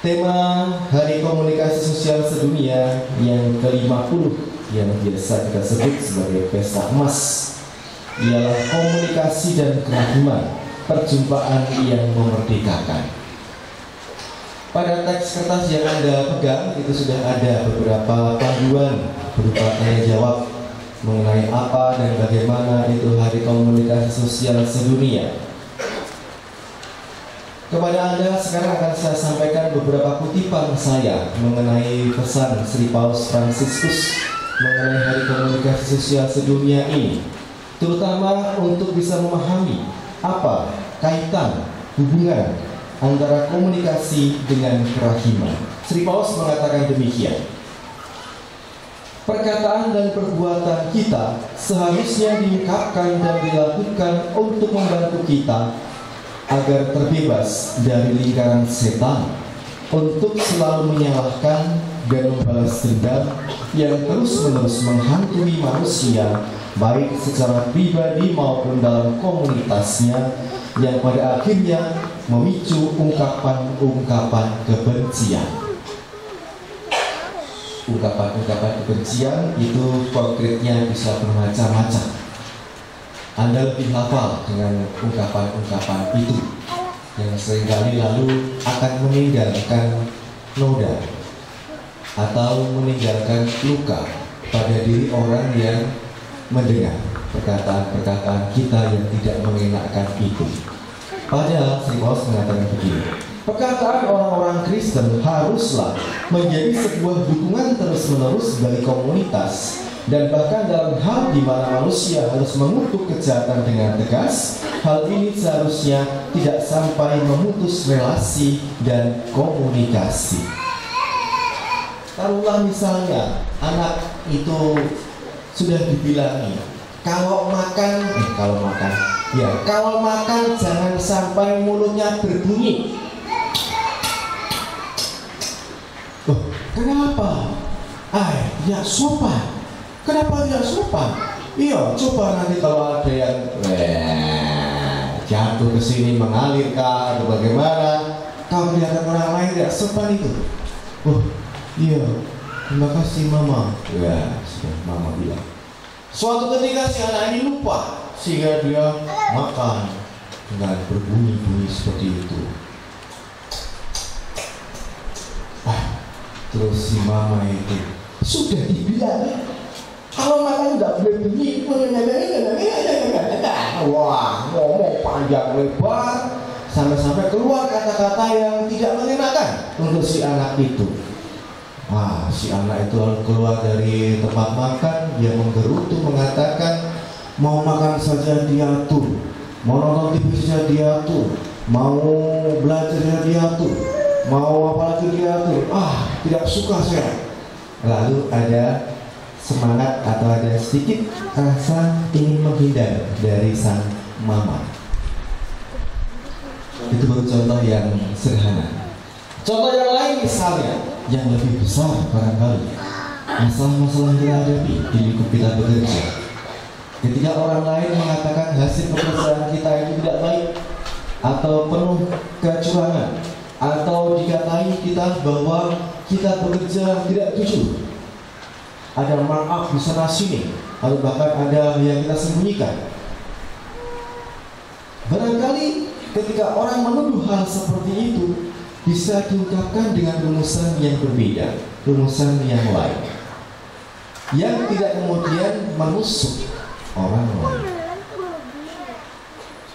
Tema Hari Komunikasi Sosial Sedunia yang ke-50 yang biasa kita sebut sebagai Pesta Emas ialah komunikasi dan kerahiman, perjumpaan yang memerdekakan. Pada teks kertas yang Anda pegang itu sudah ada beberapa panduan berupa tanya jawab mengenai apa dan bagaimana itu Hari Komunikasi Sosial Sedunia. Kepada Anda sekarang akan saya sampaikan beberapa kutipan saya mengenai pesan Sri Paus Fransiskus mengenai Hari Komunikasi Sosial Sedunia ini, terutama untuk bisa memahami apa kaitan hubungan antara komunikasi dengan kerahiman. Sri Paus mengatakan demikian: perkataan dan perbuatan kita seharusnya diungkapkan dan dilakukan untuk membantu kita agar terbebas dari lingkaran setan untuk selalu menyalahkan dan membalas dendam yang terus-menerus menghantui manusia, baik secara pribadi maupun dalam komunitasnya, yang pada akhirnya memicu ungkapan-ungkapan kebencian. Ungkapan-ungkapan kebencian itu konkretnya bisa bermacam-macam. Anda lebih hafal dengan ungkapan-ungkapan itu yang seringkali lalu akan meninggalkan noda atau meninggalkan luka pada diri orang yang mendengar perkataan-perkataan kita yang tidak mengenakan itu. Padahal Sri Paus mengatakan begini: perkataan orang-orang Kristen haruslah menjadi sebuah dukungan terus-menerus bagi komunitas, dan bahkan dalam hal di mana manusia harus mengutuk kejahatan dengan tegas, hal ini seharusnya tidak sampai memutus relasi dan komunikasi. Taruhlah misalnya anak itu sudah dibilangi kalau makan jangan sampai mulutnya berbunyi. Oh, kenapa? Ya sopan. Kenapa tidak sopan? Iya, coba nanti kalau ada yang jatuh ke sini mengalir kah atau bagaimana, kalau kelihatan orang lain tidak sopan itu. Oh, iya, terima kasih mama. Ya, sudah mama bilang. Suatu ketika si anak ini lupa sehingga dia makan dengan berbunyi-bunyi seperti itu. Terus si mama itu sudah dibilang kalau makan nggak boleh bunyi. Wah, ngomong panjang lebar sampai-sampai keluar kata-kata yang tidak mengenakan untuk si anak itu. Si anak itu lalu keluar dari tempat makan, dia menggerutu mengatakan mau makan saja diatur, mau nonton TV saja diatur, mau belajar saja diatur, mau apa lagi diatur. Tidak suka saya. Lalu ada semangat atau ada sedikit rasa ingin menghindar dari sang mama. Itu baru contoh yang sederhana. Contoh yang lain misalnya, yang lebih besar barangkali, masalah-masalah yang kita hadapi di lingkup kita bekerja. Ketika orang lain mengatakan hasil pekerjaan kita itu tidak baik, atau penuh kecurangan, atau dikatai kita bahwa kita bekerja tidak jujur, ada markup di sana sini, atau bahkan ada yang kita sembunyikan. Barangkali ketika orang menuduh hal seperti itu bisa diungkapkan dengan rumusan yang berbeda, rumusan yang lain, yang tidak kemudian menusuk orang lain.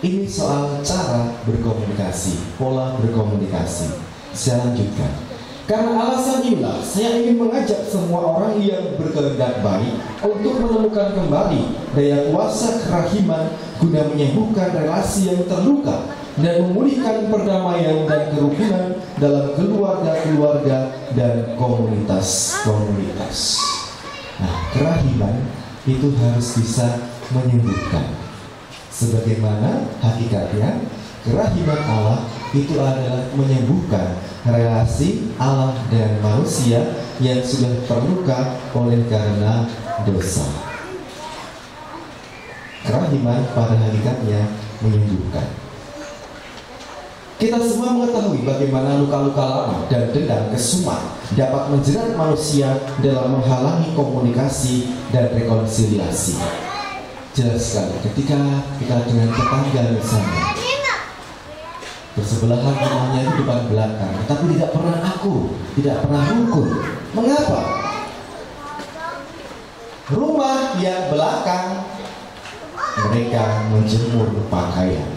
Ini soal cara berkomunikasi, pola berkomunikasi. Saya lanjutkan. Karena alasan inilah saya ingin mengajak semua orang yang berkehendak baik untuk menemukan kembali daya kuasa kerahiman guna menyembuhkan relasi yang terluka dan memulihkan perdamaian dan kerukunan dalam keluarga-keluarga dan komunitas-komunitas. Kerahiman itu harus bisa menyembuhkan. Sebagaimana hakikatnya kerahiman Allah itu adalah menyembuhkan relasi Allah dan manusia yang sudah terluka oleh karena dosa. Kerahiman pada hakikatnya menyembuhkan. Kita semua mengetahui bagaimana luka-luka lama dan dendam kesumat dapat menjerat manusia dalam menghalangi komunikasi dan rekonsiliasi. Jelas sekali ketika kita dengan tetangga misalnya, bersebelahan rumahnya itu depan belakang, tapi tidak pernah tidak pernah rukun. Mengapa? Rumah yang belakang mereka menjemur pakaian.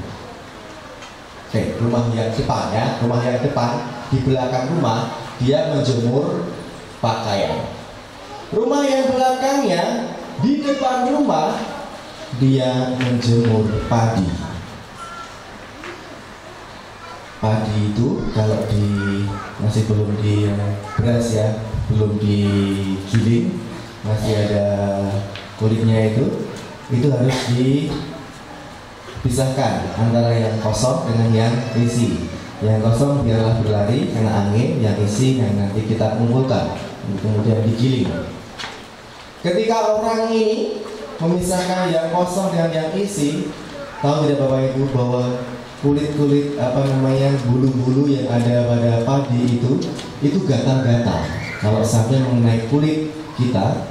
Rumah yang depan ya, rumah yang depan, di belakang rumah dia menjemur pakaian. Rumah yang belakangnya di depan rumah dia menjemur padi. Padi itu kalau masih belum di beras ya, belum digiling, masih ada kulitnya itu harus dipisahkan antara yang kosong dengan yang isi. Yang kosong biarlah berlari kena angin, yang isi yang nanti kita kumpulkan kemudian digiling. Ketika orang ini memisahkan yang kosong dengan yang isi, tahu tidak Bapak Ibu bahwa kulit-kulit bulu-bulu yang ada pada padi itu gatal-gatal. Kalau sampai mengenai kulit kita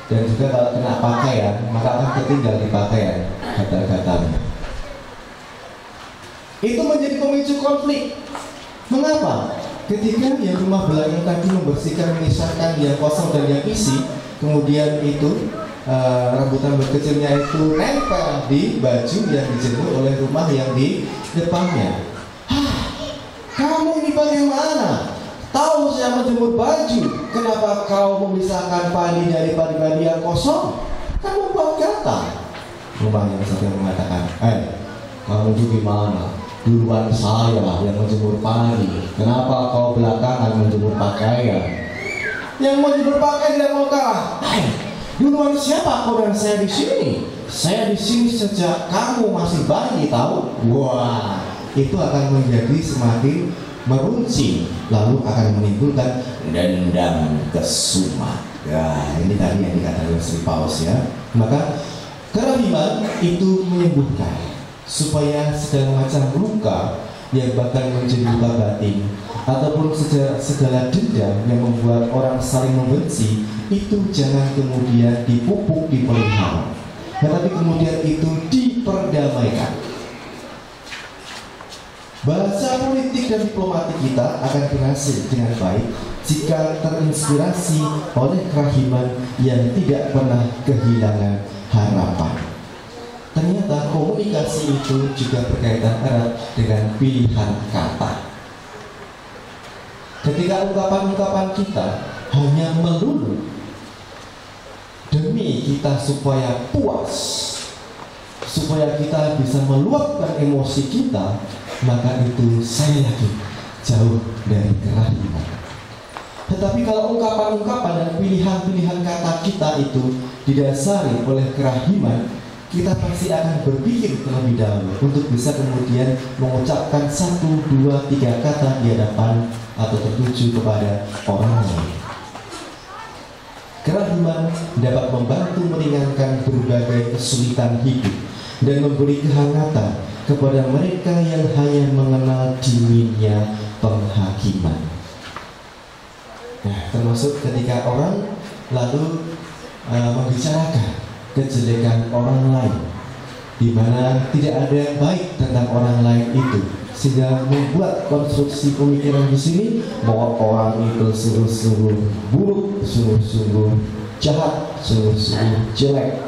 dan juga kalau kena pakaian, maka akan tertinggal di pakaian gatal-gatalnya. Itu menjadi pemicu konflik. Mengapa? Ketika yang rumah belakang tadi membersihkan, memisahkan yang kosong dan yang isi, kemudian rambutan berkecilnya itu nempel di baju yang dijemur oleh rumah yang di depannya. Kamu ini bagaimana? Tahu saya menjemur baju, kenapa kau memisahkan padi dari padi-padi yang kosong? Kamu buat gatal. Rumah yang satu mengatakan, kamu itu gimana? Duluan saya yang menjemur padi, kenapa kau belakangan menjemur pakaian? Yang menjemur pakaian tidak mau kalah. Duluan siapa kau dan saya di sini? Saya di sini sejak kamu masih bayi, tahu? Wah, itu akan menjadi semakin meruncing, lalu akan menimbulkan dendam kesumat. Ya, ini tadi yang dikatakan Sri Paus ya. Maka kerahiman itu menyembuhkan supaya segala macam luka yang bahkan menjadi luka batin ataupun segala dendam yang membuat orang saling membenci itu jangan kemudian dipupuk, dipelihara, tetapi kemudian itu diperdamaikan. Bahasa politik dan diplomatik kita akan berhasil dengan baik jika terinspirasi oleh kerahiman yang tidak pernah kehilangan harapan. Ternyata komunikasi itu juga berkaitan erat dengan pilihan kata. Ketika ungkapan-ungkapan kita hanya melulu demi kita supaya puas, supaya kita bisa meluapkan emosi kita, maka itu saya yakin jauh dari kerahiman. Tetapi kalau ungkapan-ungkapan dan pilihan-pilihan kata kita itu didasari oleh kerahiman, kita pasti akan berpikir terlebih dahulu untuk bisa kemudian mengucapkan 1, 2, 3 kata di hadapan atau tertuju kepada orang lain. Kerahiman dapat membantu meringankan berbagai kesulitan hidup dan memberi kehangatan kepada mereka yang hanya mengenal dinginnya penghakiman. Nah, termasuk ketika orang lalu membicarakan kejelekan orang lain, di mana tidak ada yang baik tentang orang lain itu, sehingga membuat konstruksi pemikiran di sini bahwa orang itu sungguh-sungguh buruk, sungguh-sungguh jahat, sungguh-sungguh jelek.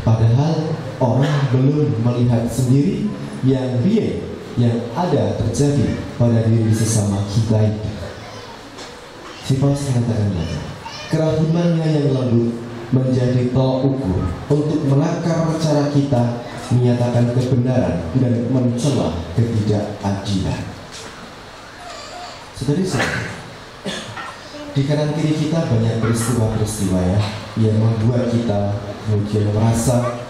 Padahal orang belum melihat sendiri yang real yang ada terjadi pada diri sesama kita itu. Si Paus mengatakan lagi, kerahimannya yang lembut menjadi tolak ukur untuk menakar cara kita menyatakan kebenaran dan mencela ketidakadilan. Saudara-saudara, di kanan kiri kita banyak peristiwa-peristiwa ya yang membuat kita kemudian merasa,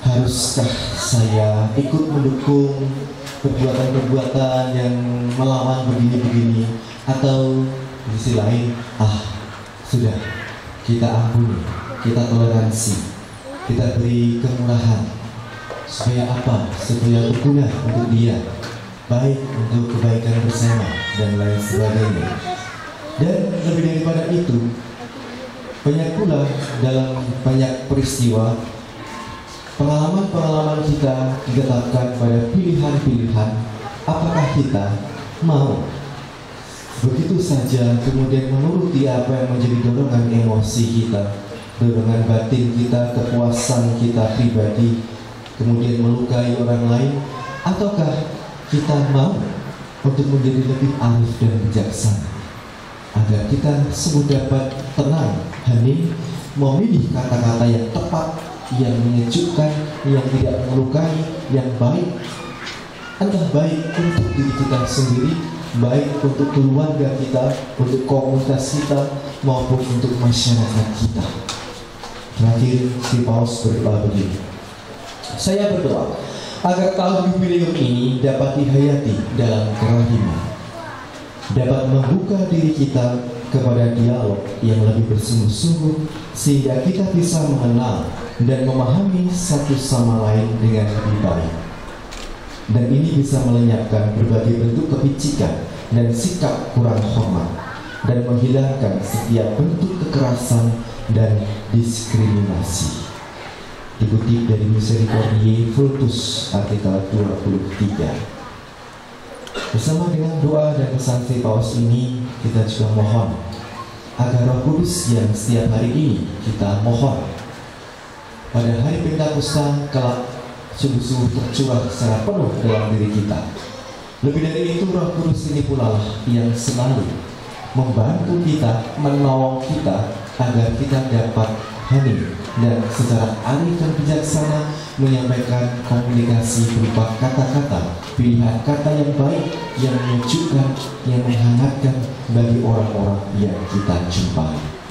haruskah saya ikut mendukung perbuatan-perbuatan yang melawan begini-begini, atau di sisi lain, sudah kita ampuni, kita toleransi, kita beri kemurahan, supaya apa? Supaya berguna untuk dia. baik untuk kebaikan bersama, dan lain sebagainya. Dan lebih daripada itu, banyak pula dalam banyak peristiwa pengalaman-pengalaman kita ditetapkan pada pilihan-pilihan. Apakah kita mau begitu saja kemudian menuruti apa yang menjadi dorongan emosi kita, dorongan batin kita, kepuasan kita pribadi, kemudian melukai orang lain? Ataukah kita mau untuk menjadi lebih arif dan bijaksana, agar kita semua dapat tenang, hening, memilih kata-kata yang tepat, yang menyejukkan, yang tidak melukai, yang baik, entah baik untuk diri kita sendiri, baik untuk keluarga kita, untuk komunitas kita, maupun untuk masyarakat kita. Terakhir, si Paus berdoa begini: saya berdoa agar tahun jubileum ini dapat dihayati dalam kerahiman, dapat membuka diri kita kepada dialog yang lebih bersungguh-sungguh, sehingga kita bisa mengenal dan memahami satu sama lain dengan lebih baik. Dan ini bisa melenyapkan berbagai bentuk kepicikan dan sikap kurang hormat, dan menghilangkan setiap bentuk kekerasan dan diskriminasi. Dikutip dari Misericordiae Fructus artikel 23. Bersama dengan doa dan pesan si Paus ini, kita juga mohon agar Roh Kudus yang setiap hari ini kita mohon pada hari Pentakosta kelak sungguh-sungguh tercurah secara penuh dalam diri kita. Lebih dari itu, Roh Kudus ini pula lah yang selalu membantu kita, menolong kita agar kita dapat hening dan secara arif dan bijaksana menyampaikan komunikasi berupa kata-kata, pilihan kata yang baik, yang menyejukkan, yang menghangatkan bagi orang-orang yang kita jumpai.